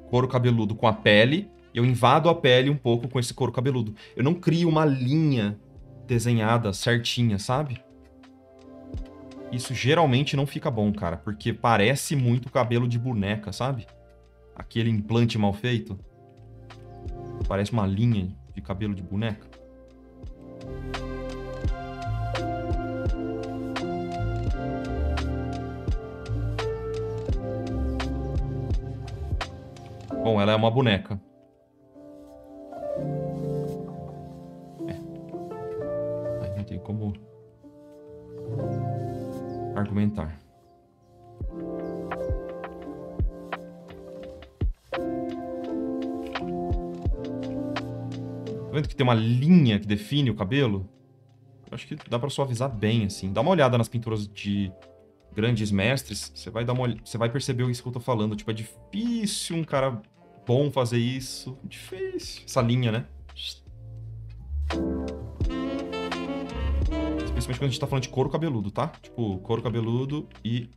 A: couro cabeludo com a pele, e eu invado a pele um pouco com esse couro cabeludo. Eu não crio uma linha desenhada certinha, sabe? Isso geralmente não fica bom, cara, porque parece muito cabelo de boneca, sabe? Aquele implante mal feito. Parece uma linha de cabelo de boneca. Bom, ela é uma boneca. Aí não tem como argumentar. Tá vendo que tem uma linha que define o cabelo? Eu acho que dá pra suavizar bem, assim. Dá uma olhada nas pinturas de grandes mestres, você vai perceber isso que eu tô falando. Tipo, é difícil um cara bom fazer isso. Difícil. Essa linha, né? Principalmente quando a gente tá falando de couro cabeludo, tá? Tipo, couro cabeludo e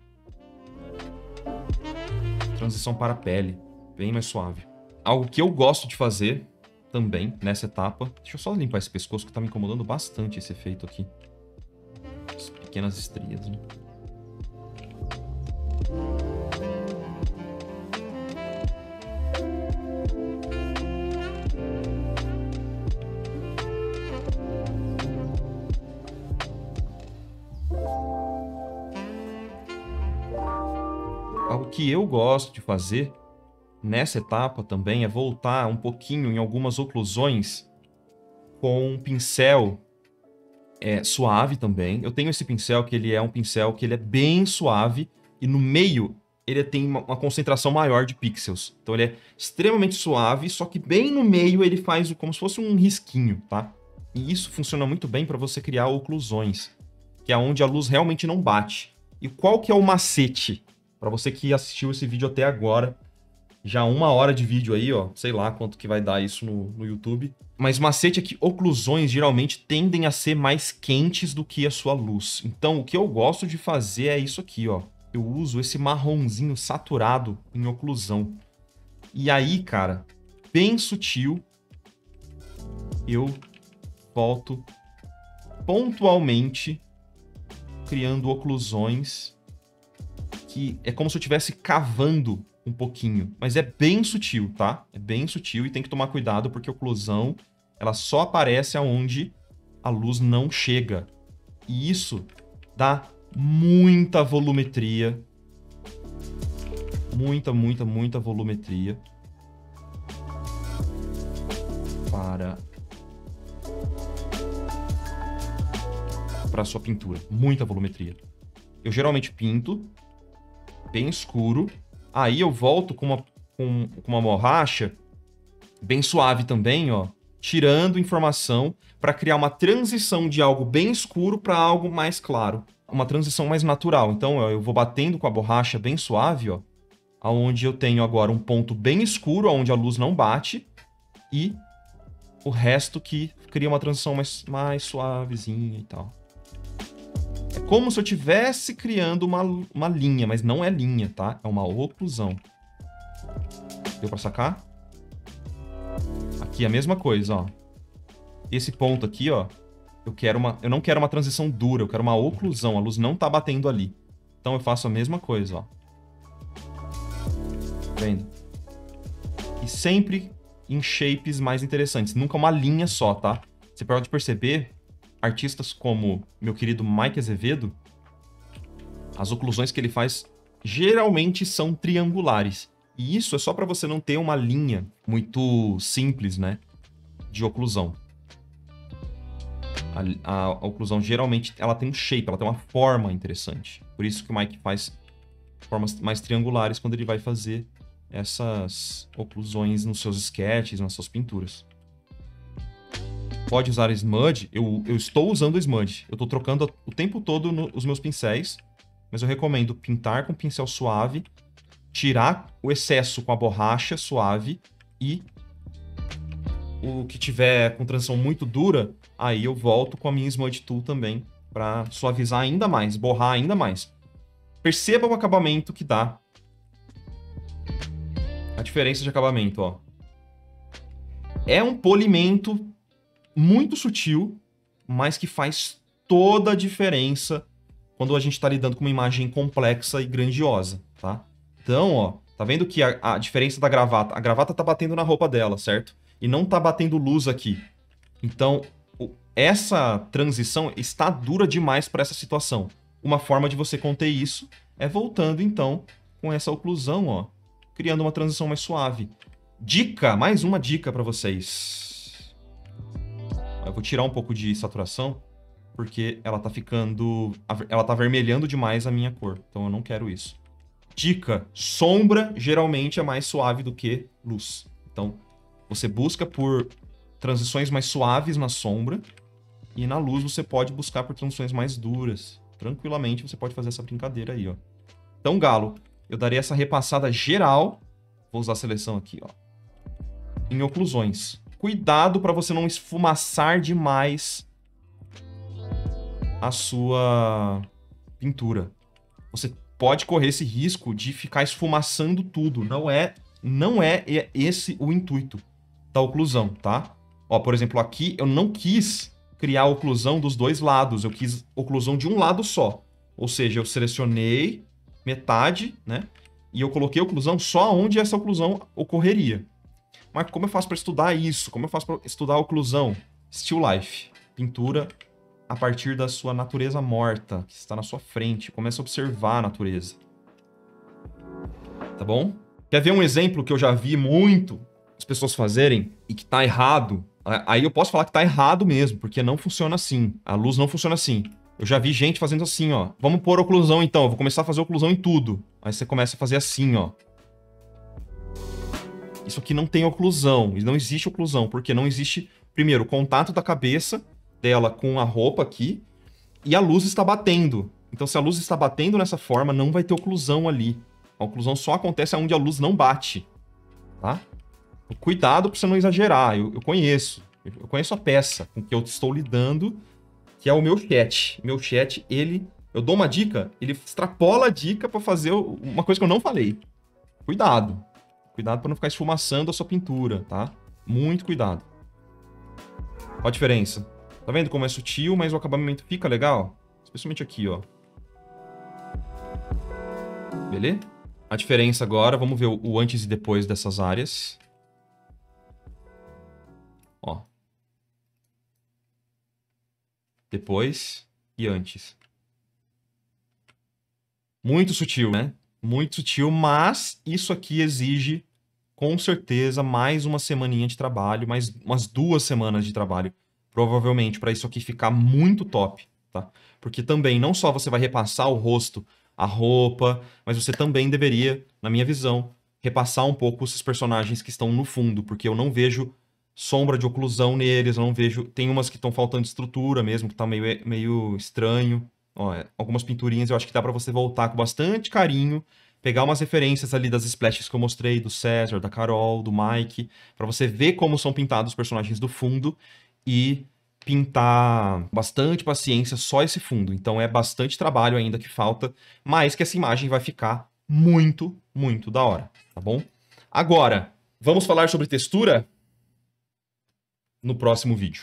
A: transição para a pele. Bem mais suave. Algo que eu gosto de fazer também nessa etapa. Deixa eu só limpar esse pescoço que tá me incomodando bastante esse efeito aqui. As pequenas estrias, né? Algo que eu gosto de fazer nessa etapa também é voltar um pouquinho em algumas oclusões com um pincel suave também. Eu tenho esse pincel que ele é um pincel que ele é bem suave e no meio ele tem uma concentração maior de pixels. Então ele é extremamente suave, só que bem no meio ele faz como se fosse um risquinho, tá? E isso funciona muito bem para você criar oclusões, que é onde a luz realmente não bate. E qual que é o macete? Para você que assistiu esse vídeo até agora, já 1 hora de vídeo aí, ó, sei lá quanto que vai dar isso no YouTube. Mas o macete é que oclusões geralmente tendem a ser mais quentes do que a sua luz. Então o que eu gosto de fazer é isso aqui, ó. Eu uso esse marronzinho saturado em oclusão. E aí, cara, bem sutil, eu volto pontualmente criando oclusões que é como se eu estivesse cavando um pouquinho, mas é bem sutil, tá? É bem sutil e tem que tomar cuidado porque a oclusão, ela só aparece aonde a luz não chega. E isso dá muita volumetria. Muita volumetria para a sua pintura. Muita volumetria. Eu geralmente pinto bem escuro. Aí eu volto com uma borracha bem suave também, ó, tirando informação para criar uma transição de algo bem escuro para algo mais claro. Uma transição mais natural. Então, ó, eu vou batendo com a borracha bem suave, ó, aonde eu tenho agora um ponto bem escuro, onde a luz não bate, e o resto que cria uma transição mais suavezinha e tal. É como se eu estivesse criando uma linha, mas não é linha, tá? É uma oclusão. Deu pra sacar? Aqui é a mesma coisa, ó. Esse ponto aqui, ó, eu não quero uma transição dura, eu quero uma oclusão. A luz não tá batendo ali. Então eu faço a mesma coisa, ó. Vendo? E sempre em shapes mais interessantes. Nunca uma linha só, tá? Você pode perceber, artistas como meu querido Mike Azevedo, as oclusões que ele faz geralmente são triangulares. E isso é só para você não ter uma linha muito simples, né, de oclusão. A oclusão geralmente ela tem um shape, ela tem uma forma interessante. Por isso que o Mike faz formas mais triangulares quando ele vai fazer essas oclusões nos seus sketches, nas suas pinturas. Pode usar smudge, eu estou usando smudge. Eu estou trocando o tempo todo os meus pincéis, mas eu recomendo pintar com pincel suave, tirar o excesso com a borracha suave e o que tiver com transição muito dura, aí eu volto com a minha Smudge Tool também para suavizar ainda mais, borrar ainda mais. Perceba o acabamento que dá. A diferença de acabamento, ó. É um polimento muito sutil, mas que faz toda a diferença quando a gente está lidando com uma imagem complexa e grandiosa, tá? Então, ó, tá vendo que a diferença da gravata? A gravata tá batendo na roupa dela, certo? E não tá batendo luz aqui. Então, essa transição está dura demais para essa situação. Uma forma de você conter isso é voltando, então, com essa oclusão, ó, criando uma transição mais suave. Dica, mais uma dica para vocês. Eu vou tirar um pouco de saturação, porque ela tá avermelhando demais a minha cor. Então eu não quero isso. Dica, sombra geralmente é mais suave do que luz. Então, você busca por transições mais suaves na sombra. E na luz você pode buscar por transições mais duras. Tranquilamente você pode fazer essa brincadeira aí, ó. Então, Galo, eu darei essa repassada geral. Vou usar a seleção aqui, ó. Em oclusões. Cuidado para você não esfumaçar demais a sua pintura. Você pode correr esse risco de ficar esfumaçando tudo. Não é esse o intuito da oclusão, tá? Ó, por exemplo, aqui eu não quis criar a oclusão dos dois lados. Eu quis oclusão de um lado só. Ou seja, eu selecionei metade, né? E eu coloquei a oclusão só onde essa oclusão ocorreria. Mas como eu faço para estudar isso? Como eu faço para estudar a oclusão? Still Life. Pintura a partir da sua natureza morta, que está na sua frente. Começa a observar a natureza. Tá bom? Quer ver um exemplo que eu já vi muito as pessoas fazerem e que tá errado? Aí eu posso falar que tá errado mesmo, porque não funciona assim. A luz não funciona assim. Eu já vi gente fazendo assim, ó. Vamos pôr oclusão então, eu vou começar a fazer oclusão em tudo. Aí você começa a fazer assim, ó. Isso aqui não tem oclusão, e não existe oclusão, porque não existe, primeiro, o contato da cabeça dela com a roupa aqui, e a luz está batendo. Então, se a luz está batendo nessa forma, não vai ter oclusão ali. A oclusão só acontece onde a luz não bate, tá? Cuidado para você não exagerar, eu conheço. Eu conheço a peça com que eu estou lidando, que é o meu chat. Meu chat, eu dou uma dica, ele extrapola a dica para fazer uma coisa que eu não falei. Cuidado. Cuidado para não ficar esfumaçando a sua pintura, tá? Muito cuidado. Olha a diferença. Tá vendo como é sutil, mas o acabamento fica legal? Especialmente aqui, ó. Beleza? A diferença agora, vamos ver o antes e depois dessas áreas. Ó. Depois e antes. Muito sutil, né? Muito sutil, mas isso aqui exige, com certeza, mais uma semaninha de trabalho, mais umas 2 semanas de trabalho, provavelmente, para isso aqui ficar muito top, tá? Porque também, não só você vai repassar o rosto, a roupa, mas você também deveria, na minha visão, repassar um pouco esses personagens que estão no fundo, porque eu não vejo sombra de oclusão neles, eu não vejo... Tem umas que estão faltando estrutura mesmo, que tá meio estranho. Ó, algumas pinturinhas eu acho que dá pra você voltar com bastante carinho, pegar umas referências ali das splashes que eu mostrei, do César, da Carol, do Mike, pra você ver como são pintados os personagens do fundo e pintar bastante paciência só esse fundo. Então é bastante trabalho ainda que falta, mas que essa imagem vai ficar muito, muito da hora, tá bom? Agora, vamos falar sobre textura no próximo vídeo.